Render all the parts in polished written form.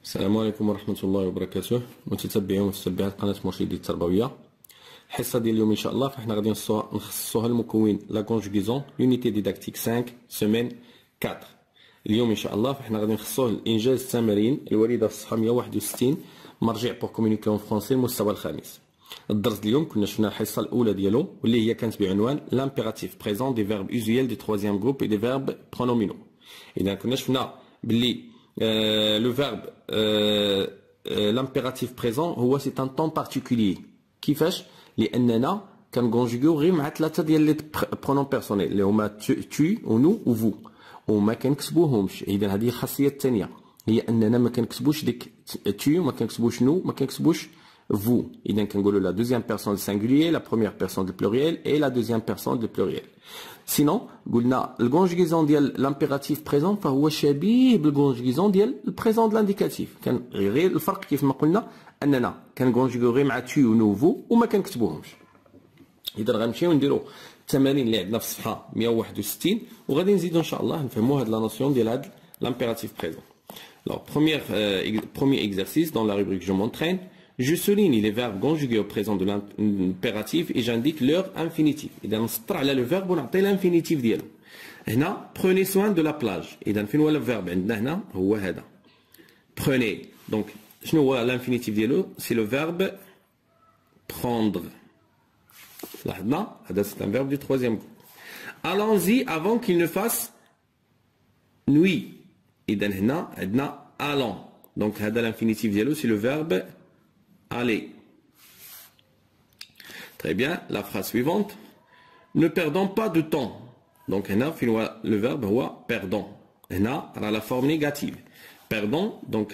السلام عليكم ورحمة الله وبركاته، متتبعين ومتتبعات قناة مرشدي التربوية. الحصة ديال اليوم إن شاء الله فاحنا غادي نخصصوها المكون لا كونجوغيزون لونيتي ديداكتيك 5 سيمين 4. اليوم إن شاء الله فاحنا غادي نخصصوه لإنجاز التمارين الواردة في الصفحة 161 مرجع بور كومونيكي اون فرونسي المستوى الخامس. الدرس اليوم كنا شفنا الحصة الأولى ديالو واللي هي كانت بعنوان لامبيراتيف بريزون دي فيرب يوزويل دي تروازيام جروب اي دي فيرب برونومينو. إذا كنا شفنا باللي le verbe l'impératif présent هو c'est un temps particulier كيفاش لاننا كنكونجوغيو غير مع ثلاثه ديال لي برونون بيرسونيل اللي هما tu و nous و vous وما كنكتبوهمش. اذا هذه الخاصيه الثانيه هي اننا ما كنكتبوش ديك tu ما كنكتبوش nous ما كنكتبوش vous. إذا كنقولوا la deuxième personne du singulier, la première personne du pluriel et la deuxième personne du pluriel. Sinon قلنا الكونجوغيزون ديال لامبيراتيف بريزون فهو شبيه بالكونجوغيزون ديال البريزون د لانديكاتيف. كان غير الفرق كيف ما قلنا اننا كنكونجوغيو غير مع tu و nous vous وما كنكتبوهمش. اذا غنمشيو نديرو التمارين اللي عندنا في الصفحه 161 وغادي نزيدو ان شاء الله نفهموا هاد لا نوسيون ديال هاد لامبيراتيف بريزون. Alors premier exercice dans la rubrique je m'entraîne. Je souligne les verbes conjugués au présent de l'impératif et j'indique leur infinitif. إذا نسطر على le verbe ونعطي l'infinitif ديالو. هنا prenez soin de la plage. إذا فين هو le verbe عندنا هنا هو هذا. Prenez. Donc شنو هو l'infinitif ديالو؟ C'est le verbe prendre. لاحظنا هذا c'est un verbe du troisième groupe. Allons-y avant qu'il ne fasse nuit. إذا هنا عندنا allons. Donc هذا l'infinitif ديالو c'est le verbe allez. Très bien, la phrase suivante. Ne perdons pas de temps. Donc, le verbe est perdons. On la forme négative. Perdons, donc,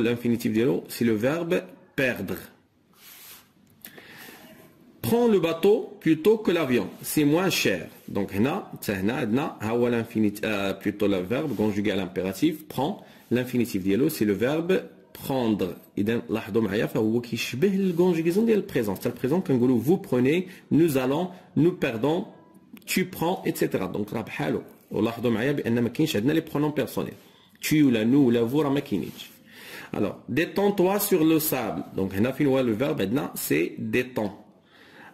l'infinitif de l'eau, c'est le verbe perdre. Prends le bateau plutôt que l'avion. C'est moins cher. Donc, plutôt le verbe conjugué à l'impératif. Prends. L'infinitif de l'eau, c'est le verbe prendre. إذا لاحظوا معايا فهو كيشبه الكونجوغيزون ديال البريزون. حتى البريزون كنقولوا vous prenez, nous allons, nous perdons, tu prends, etc. دونك راه بحالو. ولاحظوا معايا بان ما كاينش عندنا لي برونون بيرسونيل. tu ولا nous ولا vous راه ما كاينينش. Alors détends-toi sur le sable. دونك هنا فين هو لو فيرب عندنا سي détends.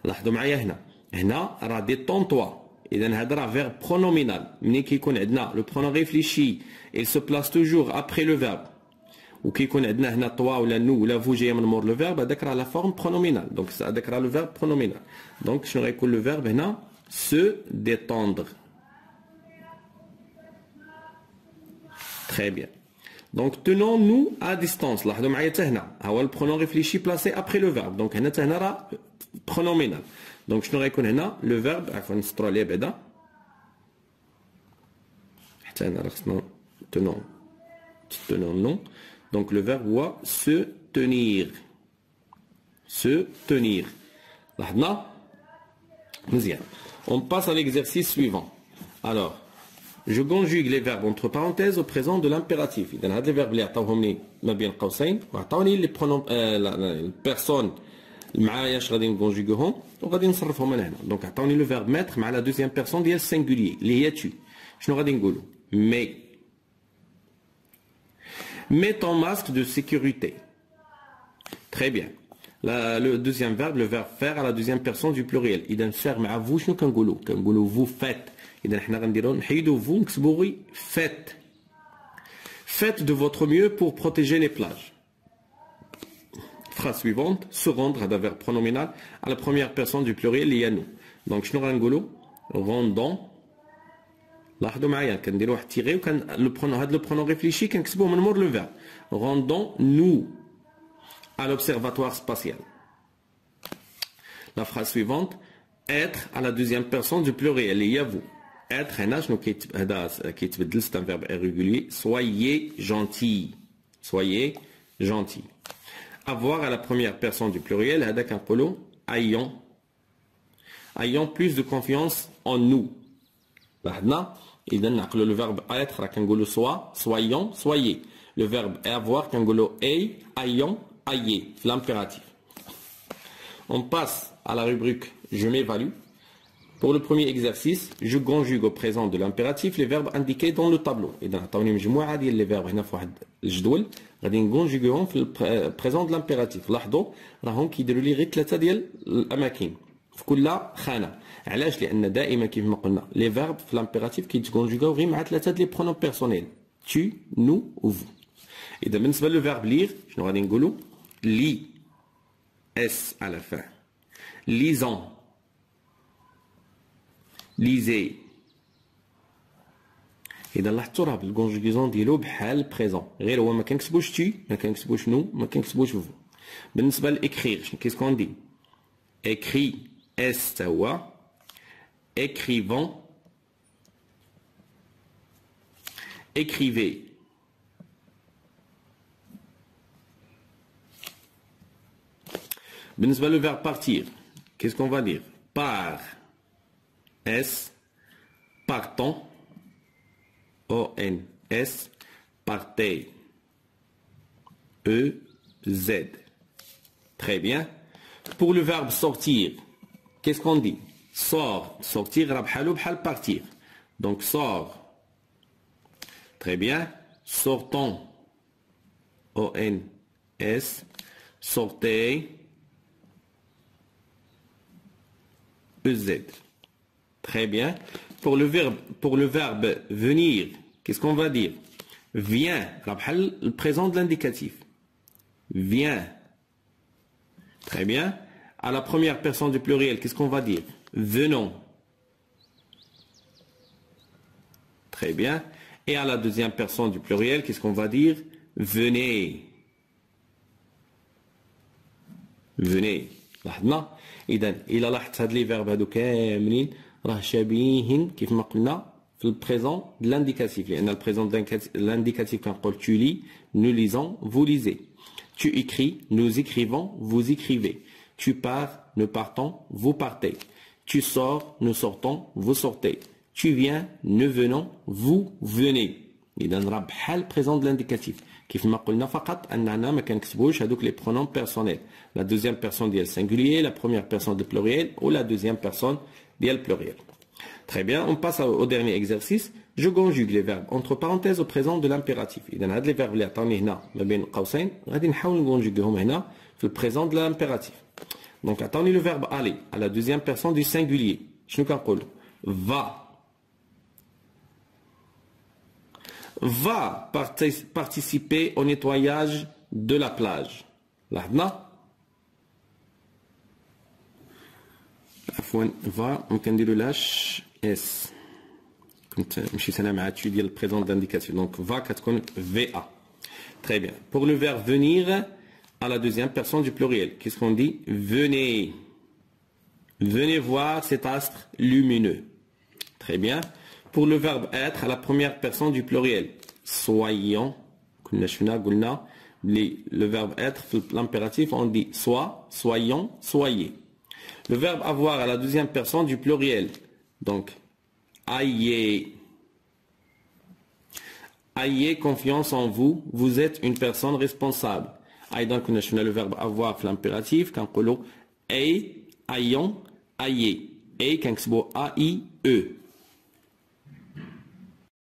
لاحظوا معايا هنا راه détends-toi. إذا هذا راه فيرب برونومينال. ملي كيكون عندنا لو برونون ريفليشي il se place toujours après le verbe. وكيكون عندنا هنا طوا ولا نو ولا فو جايه من مور لو فيرب هذاك راه لا فورم برونومينال. دونك هذاك راه لو فيرب برونومينال. دونك شنو غيكون لو فيرب هنا se détendre. Très bien. Donc tenons-nous à distance. لاحظوا معايا حتى هنا ها هو البرونون ريفليشي بلاسي ابري لو فيرب. دونك هنا حتى هنا راه برونومينال. دونك شنو غيكون هنا لو فيرب عفوا نسطروا عليه بعدا حتى هنا راه خصنا tenons. Donc le verbe doit se tenir. Se tenir. لاحظنا؟ مزيان. On passe à l'exercice suivant. Alors, je conjugue les verbes entre parenthèses au présent de l'impératif. إذا هاد les verbes اللي عطاوهمني ما بين قوسين وعطاوني لي برونون البيرسون معايا اش غادي نكونجوغيهم وغادي نصرفهم من هنا. دونك عطاوني لو فيرب mettre مع لا دوزيام بيرسون ديال السينغوليي اللي هي tu. شنو غادي نقولوا؟ mais. Mets ton masque de sécurité. Très bien. Le deuxième verbe, le verbe faire à la deuxième personne du pluriel. إذا faire مع vous شنو كنقولوا؟ كنقولوا vous faites. إذا حنا غنديرو نحيدو vous نكتبو غير faites. Faites de votre mieux pour protéger les plages. Phrase suivante. Se rendre هذا verbe pronominal à la première personne du pluriel اللي هي nous. Donc شنو غنقولوا؟ rendons. لاحظوا معايا كنديروا واحد تيغي وكان هاد لو برونون ريفليشي كنكتبوه من مور لو فيرب. Rendons nous à l'observatoire spatial. La phrase suivante. Être à la deuxième personne du pluriel اللي هي vous. Être هنا شنو هذا كيتبدل c'est un verbe irrégulier. Soyez gentil. Soyez gentil. Avoir à la première personne du pluriel هذا كنقولوا ayons plus de confiance en nous. لاحظنا إذا نعقلوا لو فيرب être راه كنقولوا soyons soyez. Le verbe avoir كنقولوا ayons ayez في l'impératif. On passe à la rubrique je m'évalue. Pour le premier exercice, je conjugue au présent de l'impératif les verbes indiqués dans le tableau. إذا عطاوني مجموعة ديال les verbes هنا في واحد الجدول غادي نكونجوغيهم في البريزون de l'impératif. لاحظوا راهم كيديروا لي غير 3 ديال الأماكن في كل خانة. علاش؟ لأن دائما كيف ما قلنا les verbes في l'impératif كيتكونجوغاو غير مع 3 ديال les pronoms personnels. Tu, nous ou vous. إذا بالنسبة للverbe lire شنو غادي نقولوا؟ lis S à la fin. Lisons. Lisez. إذا لاحظتوا راه بالكونجوغيزون ديالو بحال بريزون غير هو ما كنكتبوش تي ما كنكتبوش نو ما كنكتبوش فو. بالنسبة لإكريغ كيسكو ندي؟ إكري اس تا هو إكريفون إكريفي. بالنسبة le verbe partir, qu'est-ce qu'on va dire? Par, S, partons, O-N-S, partez, E-Z. Très bien. Pour le verbe sortir, qu'est-ce qu'on dit? Sort, sortir, rabhalou, bhal, partir. Donc sort. Très bien. Sortons, O-N-S, sortez, EZ. Très bien. Pour le verbe venir, qu'est-ce qu'on va dire? Viens. Le présent de l'indicatif. Viens. Très bien. À la première personne du pluriel, qu'est-ce qu'on va dire? Venons. Très bien. Et à la deuxième personne du pluriel, qu'est-ce qu'on va dire? Venez. Venez. لاحظنا اذا الى لاحظت هاد لي فيرب هادو كاملين راه شبيهين كيف ما قلنا في البريزون د لانديكاتيف لان البريزون د لانديكاتيف كنقول tu lis nous lisons vous lisez tu écris nous écrivons vous écrivez tu pars nous partons vous partez tu sors nous sortons vous sortez tu viens nous venons vous venez اذا راه بحال البريزون د لانديكاتيف كيف ما قلنا فقط اننا ما كنكتبوش هذوك لي برونوم بيرسونيل la deuxième personne ديال singulier la première personne de pluriel ou la deuxième personne ديال pluriel. Très bien, on passe au dernier exercice. Je conjugue les verbes entre parenthèses au présent de l'impératif. اذا هاد لي فيرب اللي عطاوني هنا ما بين قوسين غادي نحاول نكونجوغيهم هنا في البريزون de l'impératif. Donc عطاوني le verbe aller à la deuxième personne du singulier. شنو كنقولوا؟ va participer au nettoyage de la plage. لاحظنا؟ عفوا va ممكن نديرو لاش اس كنت مشيت انا مع tu ديال البريزون d'indicatif donc va كتكون va. Très bien. Pour le verbe venir à la deuxième personne du pluriel, qu'est-ce qu'on dit? Venez. Venez voir cet astre lumineux. Très bien. Pour le verbe être à la première personne du pluriel, soyons. Le verbe être, l'impératif, on dit soit, soyons, soyez. Le verbe avoir à la deuxième personne du pluriel, donc ayez. Ayez confiance en vous, vous êtes une personne responsable. أيضا كنا شفنا le verbe avoir في l'impératif كنقولوا ayons, ayez. أي كنكتبوا A-I-E.